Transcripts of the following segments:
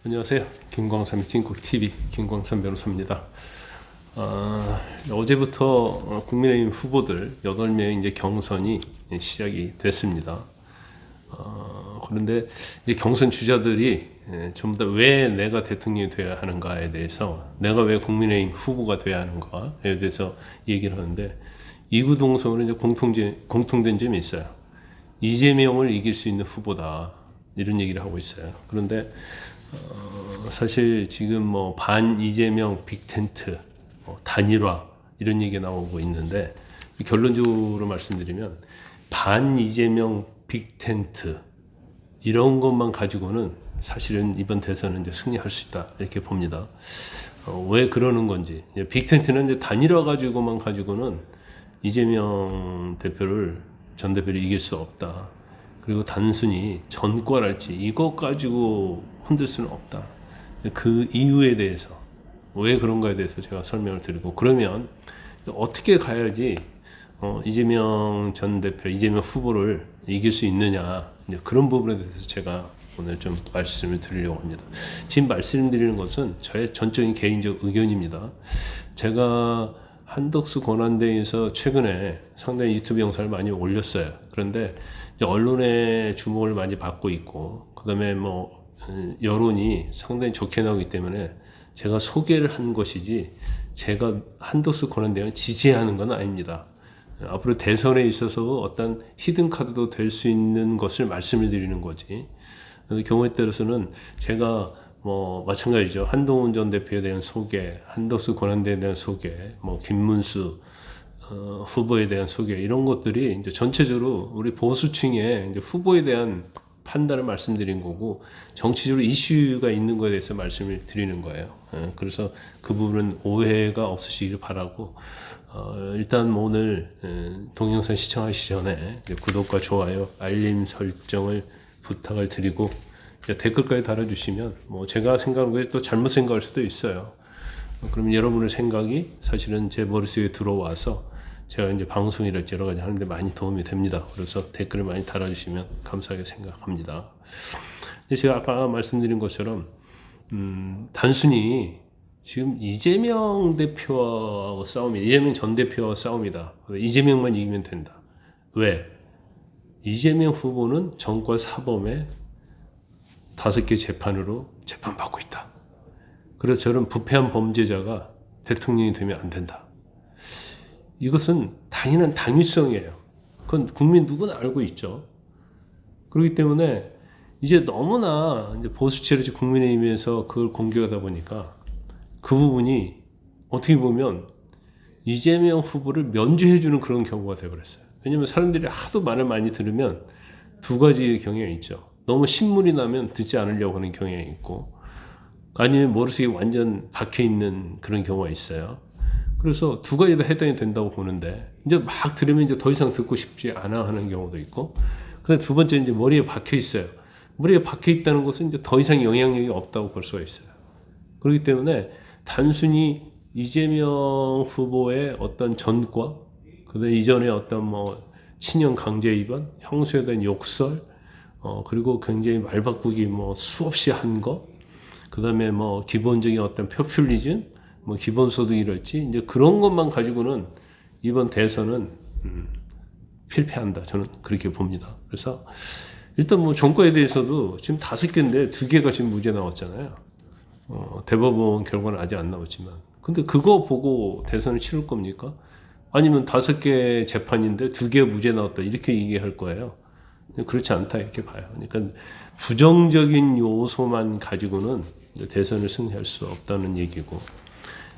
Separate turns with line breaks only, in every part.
안녕하세요. 김광삼의 찐국TV 김광삼 변호사입니다. 어제부터 국민의힘 후보들 8명 이제 경선이 시작이 됐습니다. 그런데 이제 경선 주자들이 전부 다 왜 내가 대통령이 되어야 하는가에 대해서, 내가 왜 국민의힘 후보가 되어야 하는가에 대해서 얘기를 하는데, 이구동성으로 이제 공통된 점이 있어요. 이재명을 이길 수 있는 후보다, 이런 얘기를 하고 있어요. 그런데 사실 지금 뭐 반 이재명 빅텐트, 단일화 이런 얘기가 나오고 있는데, 결론적으로 말씀드리면 반 이재명 빅텐트 이런 것만 가지고는 사실은 이번 대선은 이제 승리할 수 있다, 이렇게 봅니다. 왜 그러는 건지. 빅텐트는 이제 단일화 가지고는 이재명 전 대표를 이길 수 없다. 그리고 단순히 전과랄지 이것 가지고 흔들 수는 없다. 그 이유에 대해서, 왜 그런가에 대해서 제가 설명을 드리고, 그러면 어떻게 가야지 이재명 전 대표, 이재명 후보를 이길 수 있느냐, 그런 부분에 대해서 제가 오늘 좀 말씀을 드리려고 합니다. 지금 말씀드리는 것은 저의 전적인 개인적 의견입니다. 제가 한덕수 권한대행에서 최근에 상당히 유튜브 영상을 많이 올렸어요. 그런데 언론의 주목을 많이 받고 있고, 그 다음에 뭐 여론이 상당히 좋게 나오기 때문에 제가 소개를 한 것이지, 제가 한덕수 권한대행을 지지하는 건 아닙니다. 앞으로 대선에 있어서 어떤 히든카드도 될 수 있는 것을 말씀을 드리는 거지. 경우에 따라서는 제가 뭐 마찬가지죠. 한동훈 전 대표에 대한 소개, 한덕수 권한대행에 대한 소개, 뭐 김문수 후보에 대한 소개, 이런 것들이 이제 전체적으로 우리 보수층의 이제 후보에 대한 판단을 말씀드린 거고, 정치적으로 이슈가 있는 것에 대해서 말씀을 드리는 거예요. 그래서 그 부분은 오해가 없으시길 바라고, 일단 뭐 오늘 동영상 시청하시기 전에 구독과 좋아요, 알림 설정을 부탁을 드리고, 댓글까지 달아주시면 뭐 제가 생각하는 것이 또 잘못 생각할 수도 있어요. 그러면 여러분의 생각이 사실은 제 머릿속에 들어와서 제가 이제 방송이랄지 여러 가지 하는데 많이 도움이 됩니다. 그래서 댓글을 많이 달아주시면 감사하게 생각합니다. 제가 아까 말씀드린 것처럼 단순히 지금 이재명 대표와 싸움이, 이재명 전 대표와 싸움이다. 이재명만 이기면 된다. 왜? 이재명 후보는 정과 사범의 5개 재판으로 재판받고 있다. 그래서 저런 부패한 범죄자가 대통령이 되면 안 된다. 이것은 당연한 당위성이에요. 그건 국민 누구나 알고 있죠. 그렇기 때문에 이제 너무나 이제 보수체를 국민의힘에서 그걸 공격하다 보니까 그 부분이 어떻게 보면 이재명 후보를 면죄해주는 그런 경우가 되어버렸어요. 왜냐면 사람들이 하도 말을 많이 들으면 두 가지의 경향이 있죠. 너무 신물이 나면 듣지 않으려고 하는 경향이 있고, 아니면 머릿속에 완전 박혀있는 그런 경우가 있어요. 그래서 두 가지 다 해당이 된다고 보는데, 이제 막 들으면 이제 더 이상 듣고 싶지 않아 하는 경우도 있고, 근데 두 번째 이제 머리에 박혀 있어요. 머리에 박혀 있다는 것은 이제 더 이상 영향력이 없다고 볼 수가 있어요. 그렇기 때문에 단순히 이재명 후보의 어떤 전과, 그다음에 이전에 어떤 뭐 친형 강제 위반, 형수에 대한 욕설, 그리고 굉장히 말 바꾸기 뭐 수없이 한 거, 그다음에 뭐 기본적인 어떤 포퓰리즘, 뭐 기본소득이랄지, 이제 그런 것만 가지고는 이번 대선은 필패한다, 저는 그렇게 봅니다. 그래서 일단 뭐 정과에 대해서도 지금 5개인데 2개가 지금 무죄 나왔잖아요. 대법원 결과는 아직 안 나왔지만, 근데 그거 보고 대선을 치를 겁니까? 아니면 5개 재판인데 2개 무죄 나왔다, 이렇게 얘기할 거예요. 그렇지 않다, 이렇게 봐요. 그러니까 부정적인 요소만 가지고는 대선을 승리할 수 없다는 얘기고,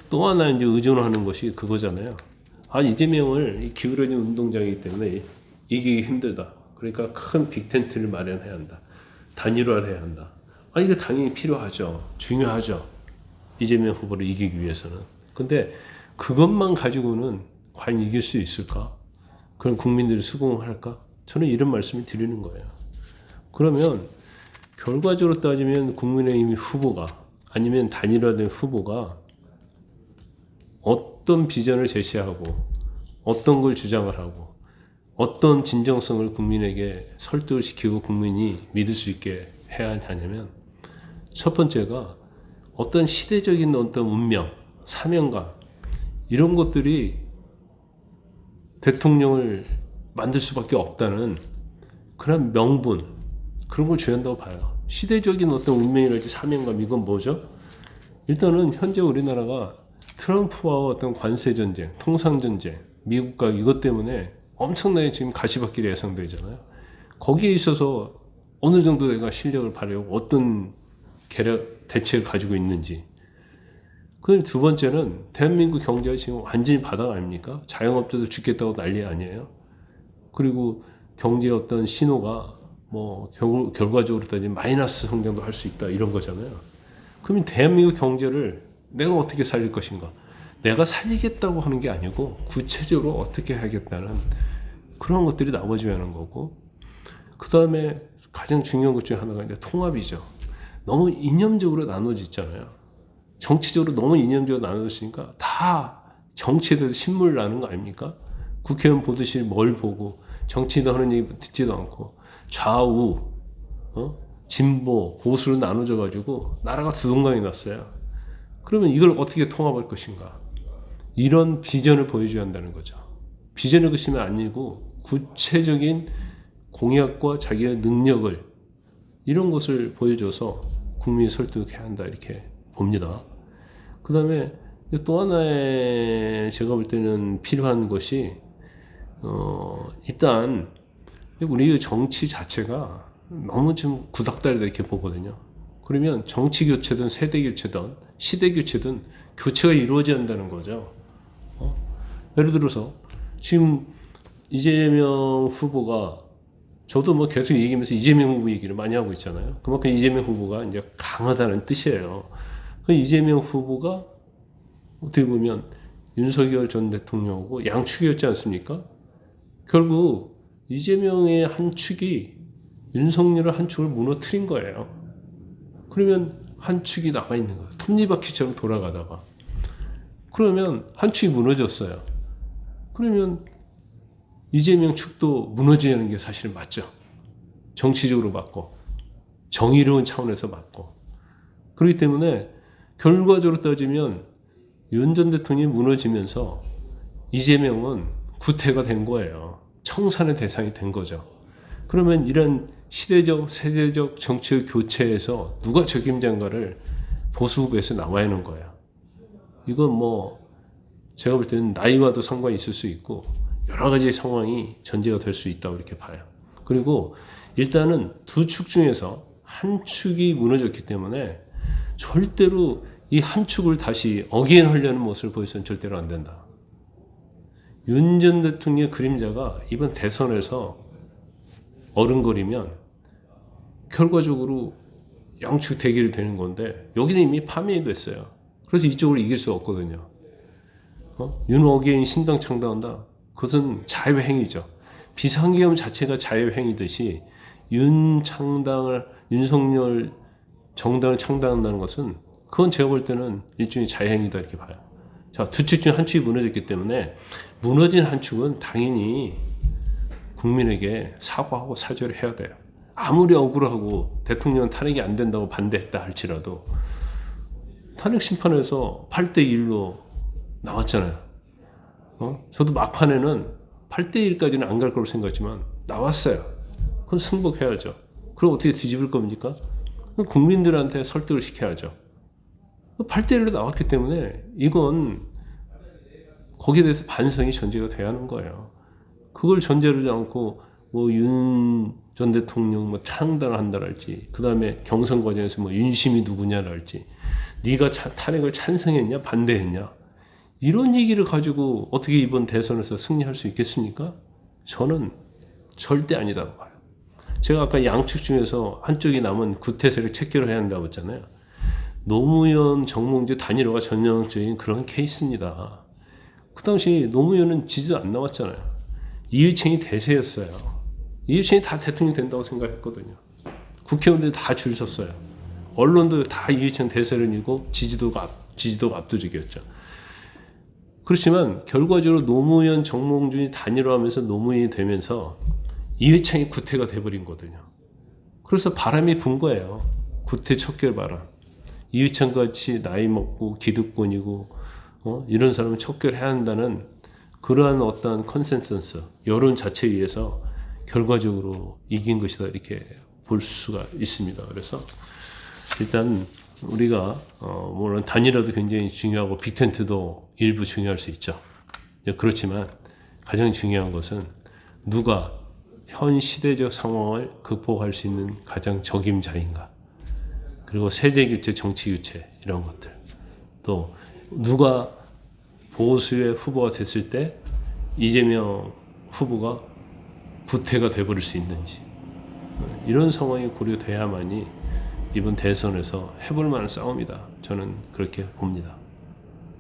또 하나 이제 의존하는 것이 그거잖아요. 이재명을 기울어진 운동장이기 때문에 이기기 힘들다. 그러니까 큰 빅텐트를 마련해야 한다. 단일화를 해야 한다. 이거 당연히 필요하죠. 중요하죠. 이재명 후보를 이기기 위해서는. 근데 그것만 가지고는 과연 이길 수 있을까? 그럼 국민들이 수긍할까? 저는 이런 말씀을 드리는 거예요. 그러면 결과적으로 따지면 국민의힘 후보가, 아니면 단일화된 후보가 어떤 비전을 제시하고 어떤 걸 주장을 하고 어떤 진정성을 국민에게 설득을 시키고 국민이 믿을 수 있게 해야 하냐면, 첫 번째가 어떤 시대적인 어떤 운명, 사명감 이런 것들이 대통령을 만들 수밖에 없다는 그런 명분, 그런 걸 주한다고 봐요. 시대적인 어떤 운명이랄지 사명감, 이건 뭐죠? 일단은 현재 우리나라가 트럼프와 어떤 관세 전쟁, 통상 전쟁, 미국과 이것 때문에 엄청나게 지금 가시밭길이 예상되잖아요. 거기에 있어서 어느 정도 내가 실력을 발휘하고 어떤 대책을 가지고 있는지. 그 두 번째는 대한민국 경제가 지금 완전히 바닥 아닙니까? 자영업자도 죽겠다고 난리 아니에요. 그리고 경제의 어떤 신호가 뭐 결과적으로 따지면 마이너스 성장도 할 수 있다 이런 거잖아요. 그러면 대한민국 경제를 내가 어떻게 살릴 것인가? 내가 살리겠다고 하는 게 아니고 구체적으로 어떻게 하겠다는 그런 것들이 나머지야 하는 거고, 그 다음에 가장 중요한 것 중에 하나가 이제 통합이죠. 너무 이념적으로 나눠지잖아요. 정치적으로 너무 이념적으로 나눠졌으니까 다 정치에 대해서 신물 나는 거 아닙니까? 국회의원 보듯이 뭘 보고 정치인도 하는 얘기 듣지도 않고 좌우, 진보, 보수로 나눠져 가지고 나라가 두동강이 났어요. 그러면 이걸 어떻게 통합할 것인가? 이런 비전을 보여줘야 한다는 거죠. 비전을 그시면 아니고 구체적인 공약과 자기의 능력을, 이런 것을 보여줘서 국민을 설득해야 한다 이렇게 봅니다. 그 다음에 또 하나의 제가 볼 때는 필요한 것이 일단 우리 정치 자체가 너무 좀 구닥다리다 이렇게 보거든요. 그러면 정치 교체든 세대 교체든 시대 교체든 교체가 이루어져야 한다는 거죠. 예를 들어서 지금 이재명 후보가, 저도 뭐 계속 얘기하면서 이재명 후보 얘기를 많이 하고 있잖아요. 그만큼 이재명 후보가 이제 강하다는 뜻이에요. 그 이재명 후보가 어떻게 보면 윤석열 전 대통령하고 양축이었지 않습니까? 결국 이재명의 한 축이 윤석열의 한 축을 무너뜨린 거예요. 그러면 한 축이 남아있는 거예요. 톱니바퀴처럼 돌아가다가. 그러면 한 축이 무너졌어요. 그러면 이재명 축도 무너지는 게 사실은 맞죠. 정치적으로 맞고 정의로운 차원에서 맞고. 그렇기 때문에 결과적으로 따지면 윤 전 대통령이 무너지면서 이재명은 구태가 된 거예요. 청산의 대상이 된 거죠. 그러면 이런 시대적, 세대적 정치의 교체에서 누가 책임자인가를 보수 후보에서 나와야 하는 거예요. 이건 뭐 제가 볼 때는 나이와도 상관이 있을 수 있고 여러 가지 상황이 전제가 될 수 있다고 이렇게 봐요. 그리고 일단은 두 축 중에서 한 축이 무너졌기 때문에 절대로 이 한 축을 다시 어게인하려는 모습을 보여서는 절대로 안 된다. 윤 전 대통령의 그림자가 이번 대선에서 어른거리면 결과적으로 양축 대결이 되는 건데 여기는 이미 파면이 됐어요. 그래서 이쪽으로 이길 수 없거든요. 윤 어게인 신당 창당한다. 그것은 자유의 행위죠. 비상계엄 자체가 자유의 행위듯이 윤석열 정당을 창당한다는 것은 그건 제가 볼 때는 일종의 자유의 행위다 이렇게 봐요. 자, 두 축 중 한 축이 무너졌기 때문에 무너진 한 축은 당연히 국민에게 사과하고 사죄를 해야 돼요. 아무리 억울하고 대통령 탄핵이 안 된다고 반대했다 할지라도 탄핵 심판에서 8대1로 나왔잖아요. 저도 막판에는 8대1까지는 안 갈 거라고 생각했지만 나왔어요. 그건 승복해야죠. 그럼 어떻게 뒤집을 겁니까? 국민들한테 설득을 시켜야죠. 8대1로 나왔기 때문에 이건 거기에 대해서 반성이 전제가 돼야 하는 거예요. 그걸 전제로 하지 않고 뭐 윤 전 대통령 뭐 창당을 한다랄지, 그 다음에 경선 과정에서 뭐 윤심이 누구냐랄지, 네가 탄핵을 찬성했냐 반대했냐 이런 얘기를 가지고 어떻게 이번 대선에서 승리할 수 있겠습니까? 저는 절대 아니다고 봐요. 제가 아까 양축 중에서 한쪽이 남은 구태세를 체결해야 한다고 했잖아요. 노무현, 정몽주 단일화가 전형적인 그런 케이스입니다. 그 당시 노무현은 지지도 안 나왔잖아요. 이일창이 대세였어요. 이일창이 다 대통령 된다고 생각했거든요. 국회의원들 다 줄 섰어요. 언론도 다 이일창 대세를 이고 지지도가 압도적이었죠. 그렇지만 결과적으로 노무현, 정몽준이 단일화하면서 노무현이 되면서 이회창이 구태가 돼버린 거거든요. 그래서 바람이 분 거예요. 구태 척결 바람. 이휘창 같이 나이 먹고 기득권이고 이런 사람은 척결해야 한다는 그러한 어떠한 컨센서스 여론 자체에 의해서 결과적으로 이긴 것이다 이렇게 볼 수가 있습니다. 그래서 일단 우리가 물론 단일화도 굉장히 중요하고 빅텐트도 일부 중요할 수 있죠. 그렇지만 가장 중요한 것은 누가 현 시대적 상황을 극복할 수 있는 가장 적임자인가, 그리고 세대교체, 정치교체 이런 것들, 또 누가 보수의 후보가 됐을 때 이재명 후보가 구태가 돼버릴 수 있는지, 이런 상황이 고려돼야만이 이번 대선에서 해볼 만한 싸움이다. 저는 그렇게 봅니다.